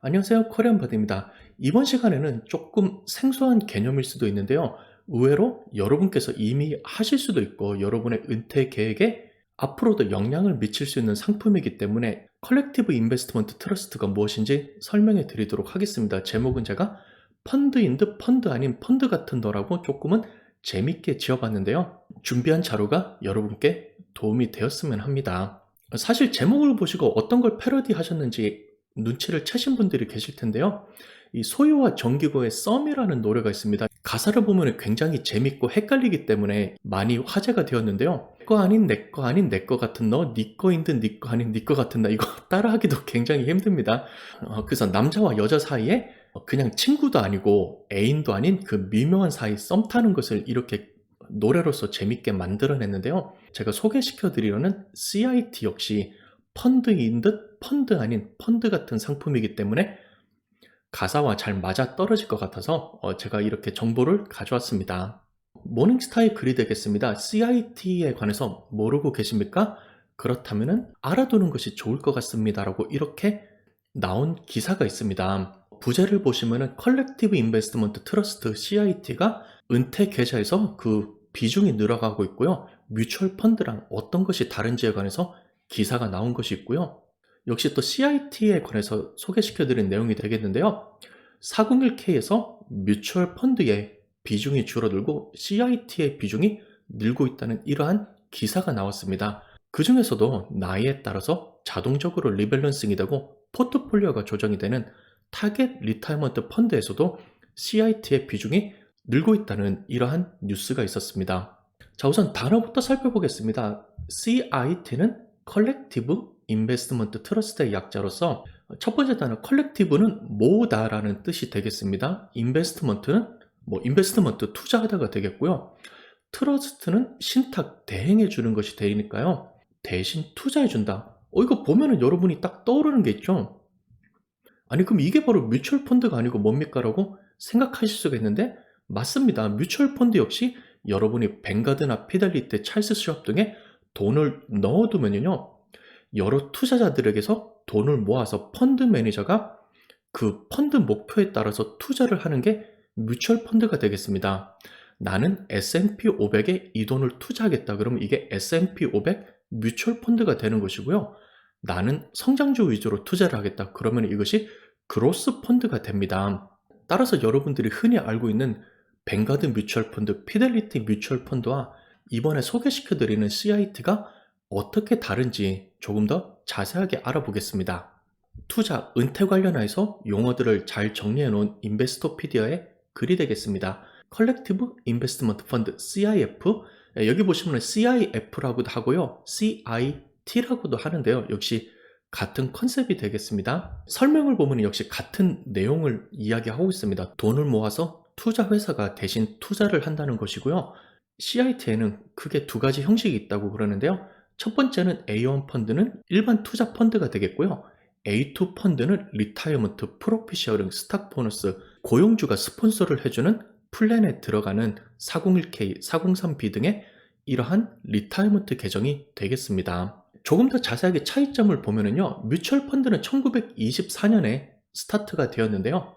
안녕하세요. 코리안바디입니다. 이번 시간에는 조금 생소한 개념일 수도 있는데요. 의외로 여러분께서 이미 하실 수도 있고 여러분의 은퇴 계획에 앞으로도 영향을 미칠 수 있는 상품이기 때문에 컬렉티브 인베스트먼트 트러스트가 무엇인지 설명해 드리도록 하겠습니다. 제목은 제가 펀드인 듯 펀드 아닌 펀드 같은 거라고 조금은 재밌게 지어봤는데요. 준비한 자료가 여러분께 도움이 되었으면 합니다. 사실 제목을 보시고 어떤 걸 패러디 하셨는지 눈치를 채신 분들이 계실 텐데요. 이 소유와 정기고의 썸이라는 노래가 있습니다. 가사를 보면 굉장히 재밌고 헷갈리기 때문에 많이 화제가 되었는데요. 내 거 아닌 내 거 아닌 내 거 같은 너, 네 거인 듯 네 거 아닌 네 거 같은 나, 이거 따라하기도 굉장히 힘듭니다. 그래서 남자와 여자 사이에 그냥 친구도 아니고 애인도 아닌 그 미묘한 사이 썸 타는 것을 이렇게 노래로서 재밌게 만들어냈는데요. 제가 소개시켜 드리려는 CIT 역시 펀드인 듯 펀드 아닌 펀드 같은 상품이기 때문에 가사와 잘 맞아 떨어질 것 같아서 제가 이렇게 정보를 가져왔습니다. 모닝스타의 글이 되겠습니다. CIT에 관해서 모르고 계십니까? 그렇다면 알아두는 것이 좋을 것 같습니다. 라고 이렇게 나온 기사가 있습니다. 부제를 보시면 컬렉티브 인베스트먼트 트러스트 CIT가 은퇴 계좌에서 그 비중이 늘어가고 있고요. 뮤추얼 펀드랑 어떤 것이 다른지에 관해서 기사가 나온 것이 있고요. 역시 또 CIT에 관해서 소개시켜드린 내용이 되겠는데요. 401K에서 뮤추얼 펀드의 비중이 줄어들고 CIT의 비중이 늘고 있다는 이러한 기사가 나왔습니다. 그 중에서도 나이에 따라서 자동적으로 리밸런싱이 되고 포트폴리오가 조정이 되는 타겟 리타이먼트 펀드에서도 CIT의 비중이 늘고 있다는 이러한 뉴스가 있었습니다. 자, 우선 단어부터 살펴보겠습니다. CIT는 컬렉티브 인베스트먼트 트러스트의 약자로서 첫 번째 단어 컬렉티브는 모으다라는 뜻이 되겠습니다. 인베스트먼트는 인베스트먼트 투자하다가 되겠고요. 트러스트는 신탁 대행해 주는 것이 되니까요. 대신 투자해 준다. 이거 보면은 여러분이 딱 떠오르는 게 있죠. 아니 그럼 이게 바로 뮤추얼 펀드가 아니고 뭡니까? 라고 생각하실 수가 있는데 맞습니다. 뮤추얼 펀드 역시 여러분이 뱅가드나 피델리티, 찰스 슈왑 등에 돈을 넣어두면요. 여러 투자자들에게서 돈을 모아서 펀드 매니저가 그 펀드 목표에 따라서 투자를 하는 게 뮤추얼 펀드가 되겠습니다. 나는 S&P 500에 이 돈을 투자하겠다. 그러면 이게 S&P 500 뮤추얼 펀드가 되는 것이고요. 나는 성장주 위주로 투자를 하겠다. 그러면 이것이 그로스 펀드가 됩니다. 따라서 여러분들이 흔히 알고 있는 뱅가드 뮤추얼 펀드, 피델리티 뮤추얼 펀드와 이번에 소개시켜드리는 CIT가 어떻게 다른지 조금 더 자세하게 알아보겠습니다. 투자, 은퇴 관련해서 용어들을 잘 정리해 놓은 인베스토피디아의 글이 되겠습니다. 컬렉티브 인베스트먼트 펀드 CIF, 여기 보시면 CIF라고도 하고요. CIT라고도 하는데요. 역시 같은 컨셉이 되겠습니다. 설명을 보면 역시 같은 내용을 이야기하고 있습니다. 돈을 모아서 투자 회사가 대신 투자를 한다는 것이고요. CIT에는 크게 두 가지 형식이 있다고 그러는데요. 첫 번째는 A1 펀드는 일반 투자 펀드가 되겠고요. A2 펀드는 리타이어먼트, 프로핏 쉐어링, 스탁 보너스, 고용주가 스폰서를 해주는 플랜에 들어가는 401K, 403B 등의 이러한 리타이어먼트 계정이 되겠습니다. 조금 더 자세하게 차이점을 보면요. 뮤추얼 펀드는 1924년에 스타트가 되었는데요.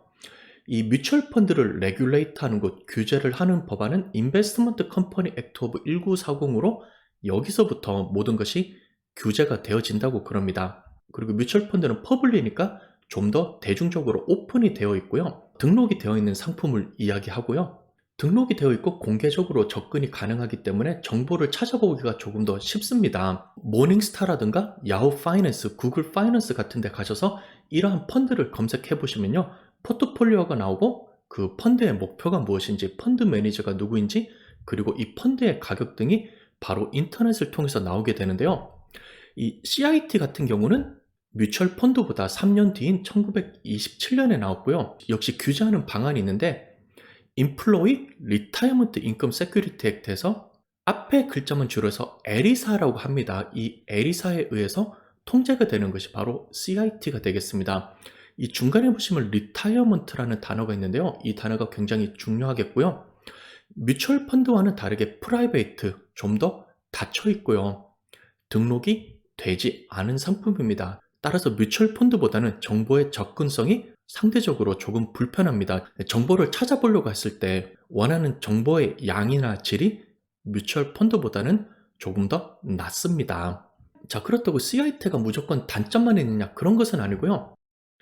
이 뮤추얼 펀드를 레귤레이트하는 곳, 규제를 하는 법안은 인베스트먼트 컴퍼니 액트 오브 1940으로 여기서부터 모든 것이 규제가 되어진다고 그럽니다. 그리고 뮤추얼 펀드는 퍼블리니까 좀 더 대중적으로 오픈이 되어 있고요. 등록이 되어 있는 상품을 이야기하고요. 등록이 되어 있고 공개적으로 접근이 가능하기 때문에 정보를 찾아보기가 조금 더 쉽습니다. 모닝스타라든가 야후 파이낸스, 구글 파이낸스 같은 데 가셔서 이러한 펀드를 검색해 보시면요. 포트폴리오가 나오고 그 펀드의 목표가 무엇인지, 펀드 매니저가 누구인지, 그리고 이 펀드의 가격 등이 바로 인터넷을 통해서 나오게 되는데요. 이 CIT 같은 경우는 뮤추얼 펀드보다 3년 뒤인 1927년에 나왔고요. 역시 규제하는 방안이 있는데 Employee Retirement Income Security Act에서 앞에 글자만 줄여서 에리사라고 합니다. 이 에리사에 의해서 통제가 되는 것이 바로 CIT가 되겠습니다. 이 중간에 보시면 Retirement라는 단어가 있는데요. 이 단어가 굉장히 중요하겠고요. 뮤추얼 펀드와는 다르게 프라이베이트, 좀 더 닫혀 있고요. 등록이 되지 않은 상품입니다. 따라서 뮤추얼 펀드보다는 정보의 접근성이 상대적으로 조금 불편합니다. 정보를 찾아보려고 했을 때 원하는 정보의 양이나 질이 뮤추얼 펀드보다는 조금 더 낮습니다. 자, 그렇다고 CIT가 무조건 단점만 있느냐? 그런 것은 아니고요.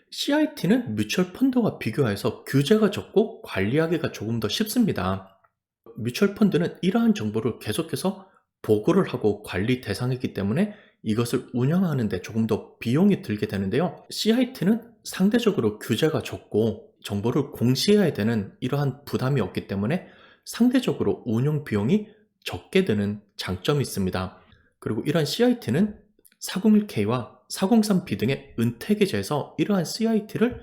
CIT는 뮤추얼 펀드와 비교해서 규제가 적고 관리하기가 조금 더 쉽습니다. 뮤추얼 펀드는 이러한 정보를 계속해서 보고를 하고 관리 대상이기 때문에 이것을 운영하는 데 조금 더 비용이 들게 되는데요. CIT는 상대적으로 규제가 적고 정보를 공시해야 되는 이러한 부담이 없기 때문에 상대적으로 운영 비용이 적게 드는 장점이 있습니다. 그리고 이러한 CIT는 401K와 403B 등의 은퇴 계좌에서 이러한 CIT를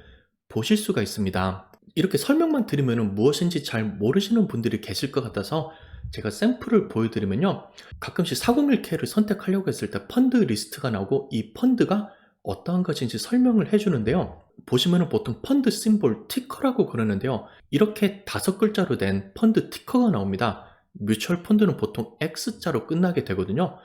보실 수가 있습니다. 이렇게 설명만 드리면 무엇인지 잘 모르시는 분들이 계실 것 같아서 제가 샘플을 보여드리면요. 가끔씩 401K를 선택하려고 했을 때 펀드 리스트가 나오고 이 펀드가 어떠한 것인지 설명을 해주는데요. 보시면 보통 펀드 심볼 티커라고 그러는데요. 이렇게 5글자로 된 펀드 티커가 나옵니다. 뮤추얼 펀드는 보통 X자로 끝나게 되거든요.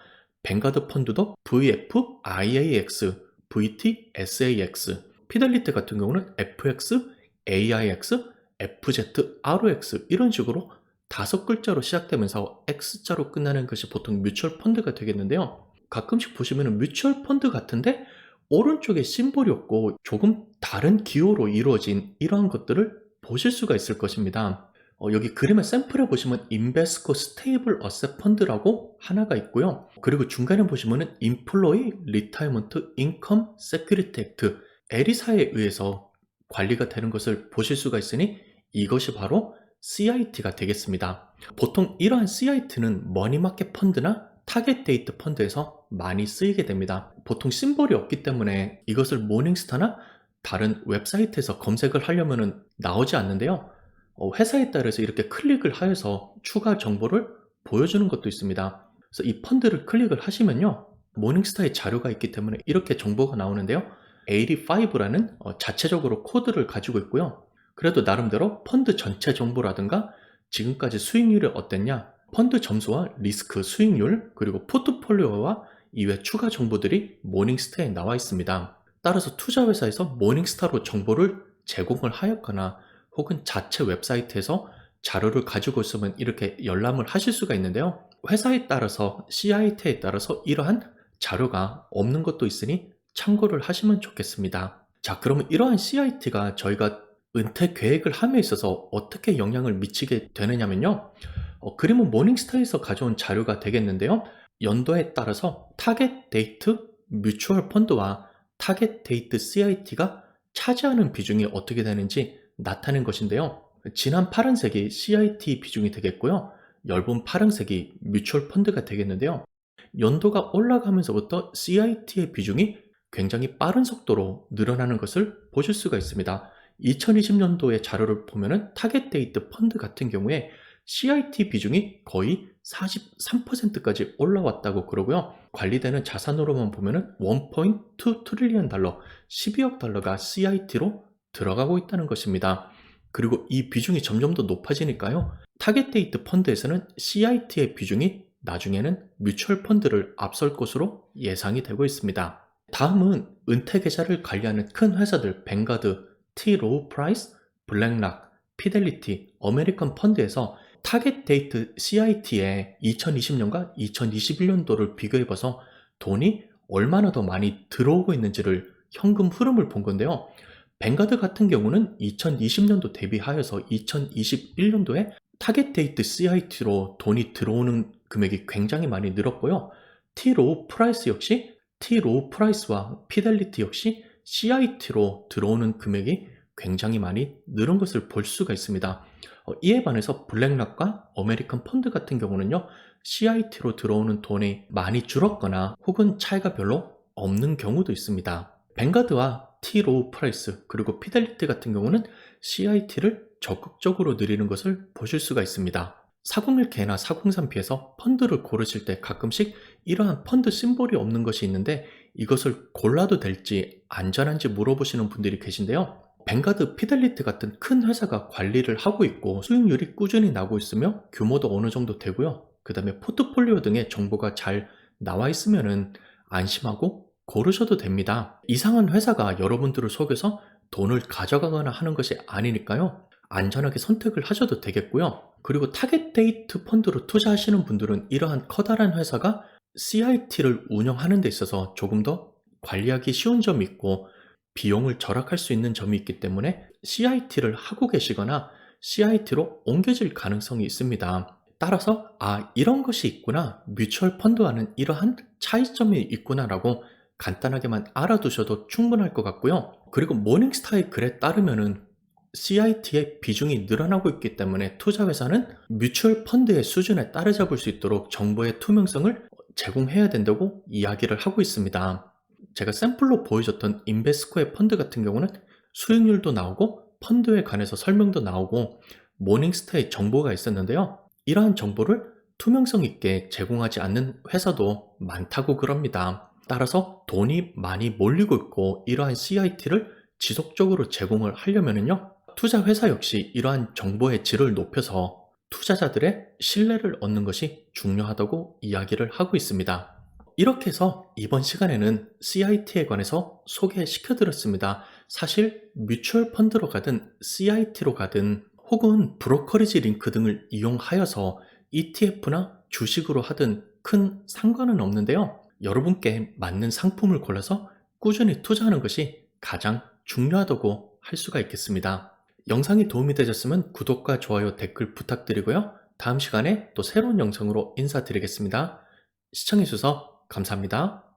뱅가드 펀드도 VF, IAX, VT, SAX, 피델리티 같은 경우는 FX, AIX, FZ, ROX 이런 식으로 5글자로 시작되면서 X자로 끝나는 것이 보통 뮤추얼 펀드가 되겠는데요. 가끔씩 보시면 뮤추얼 펀드 같은데 오른쪽에 심볼이 없고 조금 다른 기호로 이루어진 이러한 것들을 보실 수가 있을 것입니다. 여기 그림의 샘플에 보시면 인베스코 스테이블 어셋 펀드라고 하나가 있고요. 그리고 중간에 보시면은 인플로이 리타이먼트 인컴 세큐리티 액트 에리사에 의해서 관리가 되는 것을 보실 수가 있으니 이것이 바로 CIT가 되겠습니다. 보통 이러한 CIT는 머니마켓 펀드나 타겟 데이트 펀드에서 많이 쓰이게 됩니다. 보통 심볼이 없기 때문에 이것을 모닝스타나 다른 웹사이트에서 검색을 하려면 나오지 않는데요. 회사에 따라서 이렇게 클릭을 하여서 추가 정보를 보여주는 것도 있습니다. 그래서 이 펀드를 클릭을 하시면요. 모닝스타의 자료가 있기 때문에 이렇게 정보가 나오는데요. 85라는 자체적으로 코드를 가지고 있고요. 그래도 나름대로 펀드 전체 정보라든가 지금까지 수익률이 어땠냐, 펀드 점수와 리스크, 수익률, 그리고 포트폴리오와 이외 추가 정보들이 모닝스타에 나와 있습니다. 따라서 투자회사에서 모닝스타로 정보를 제공을 하였거나 혹은 자체 웹사이트에서 자료를 가지고 있으면 이렇게 열람을 하실 수가 있는데요. 회사에 따라서 CIT에 따라서 이러한 자료가 없는 것도 있으니 참고를 하시면 좋겠습니다. 자, 그러면 이러한 CIT가 저희가 은퇴 계획을 함에 있어서 어떻게 영향을 미치게 되느냐면요. 그림은 모닝스타에서 가져온 자료가 되겠는데요. 연도에 따라서 타겟 데이트 뮤추얼 펀드와 타겟 데이트 CIT가 차지하는 비중이 어떻게 되는지 나타낸 것인데요. 진한 파란색이 CIT 비중이 되겠고요. 엷은 파란색이 뮤추얼 펀드가 되겠는데요. 연도가 올라가면서부터 CIT의 비중이 굉장히 빠른 속도로 늘어나는 것을 보실 수가 있습니다. 2020년도의 자료를 보면은 타겟 데이트 펀드 같은 경우에 CIT 비중이 거의 43%까지 올라왔다고 그러고요. 관리되는 자산으로만 보면은 1.2 트릴리언 달러, 12억 달러가 CIT로 들어가고 있다는 것입니다. 그리고 이 비중이 점점 더 높아지니까요. 타겟 데이트 펀드에서는 CIT의 비중이 나중에는 뮤추얼 펀드를 앞설 것으로 예상이 되고 있습니다. 다음은 은퇴 계좌를 관리하는 큰 회사들 뱅가드, T. 로우 프라이스, 블랙락, 피델리티, 어메리칸 펀드에서 타겟 데이트 CIT의 2020년과 2021년도를 비교해봐서 돈이 얼마나 더 많이 들어오고 있는지를 현금 흐름을 본 건데요. 뱅가드 같은 경우는 2020년도 대비하여서 2021년도에 타겟 데이트 CIT로 돈이 들어오는 금액이 굉장히 많이 늘었고요. T. 로우 프라이스 역시 T. 로우 프라이스와 피델리티 역시 CIT로 들어오는 금액이 굉장히 많이 늘은 것을 볼 수가 있습니다. 이에 반해서 블랙락과 어메리칸 펀드 같은 경우는요. CIT로 들어오는 돈이 많이 줄었거나 혹은 차이가 별로 없는 경우도 있습니다. 뱅가드와 T. 로우 프라이스 그리고 피델리티 같은 경우는 CIT를 적극적으로 늘리는 것을 보실 수가 있습니다. 401K나 403B에서 펀드를 고르실 때 가끔씩 이러한 펀드 심볼이 없는 것이 있는데 이것을 골라도 될지 안전한지 물어보시는 분들이 계신데요. 뱅가드, 피델리티 같은 큰 회사가 관리를 하고 있고 수익률이 꾸준히 나고 있으며 규모도 어느 정도 되고요. 그 다음에 포트폴리오 등의 정보가 잘 나와 있으면 안심하고 고르셔도 됩니다. 이상한 회사가 여러분들을 속여서 돈을 가져가거나 하는 것이 아니니까요. 안전하게 선택을 하셔도 되겠고요. 그리고 타겟 데이트 펀드로 투자하시는 분들은 이러한 커다란 회사가 CIT를 운영하는 데 있어서 조금 더 관리하기 쉬운 점이 있고 비용을 절약할 수 있는 점이 있기 때문에 CIT를 하고 계시거나 CIT로 옮겨질 가능성이 있습니다. 따라서 이런 것이 있구나. 뮤추얼 펀드와는 이러한 차이점이 있구나라고 간단하게만 알아두셔도 충분할 것 같고요. 그리고 모닝스타의 글에 따르면은 CIT의 비중이 늘어나고 있기 때문에 투자회사는 뮤추얼 펀드의 수준에 따라잡을 수 있도록 정보의 투명성을 제공해야 된다고 이야기를 하고 있습니다. 제가 샘플로 보여줬던 인베스코의 펀드 같은 경우는 수익률도 나오고 펀드에 관해서 설명도 나오고 모닝스타의 정보가 있었는데요. 이러한 정보를 투명성 있게 제공하지 않는 회사도 많다고 그럽니다. 따라서 돈이 많이 몰리고 있고 이러한 CIT를 지속적으로 제공을 하려면요. 투자 회사 역시 이러한 정보의 질을 높여서 투자자들의 신뢰를 얻는 것이 중요하다고 이야기를 하고 있습니다. 이렇게 해서 이번 시간에는 CIT에 관해서 소개시켜 드렸습니다. 사실 뮤추얼 펀드로 가든 CIT로 가든 혹은 브로커리지 링크 등을 이용하여서 ETF나 주식으로 하든 큰 상관은 없는데요. 여러분께 맞는 상품을 골라서 꾸준히 투자하는 것이 가장 중요하다고 할 수가 있겠습니다. 영상이 도움이 되셨으면 구독과 좋아요, 댓글 부탁드리고요. 다음 시간에 또 새로운 영상으로 인사드리겠습니다. 시청해주셔서 감사합니다.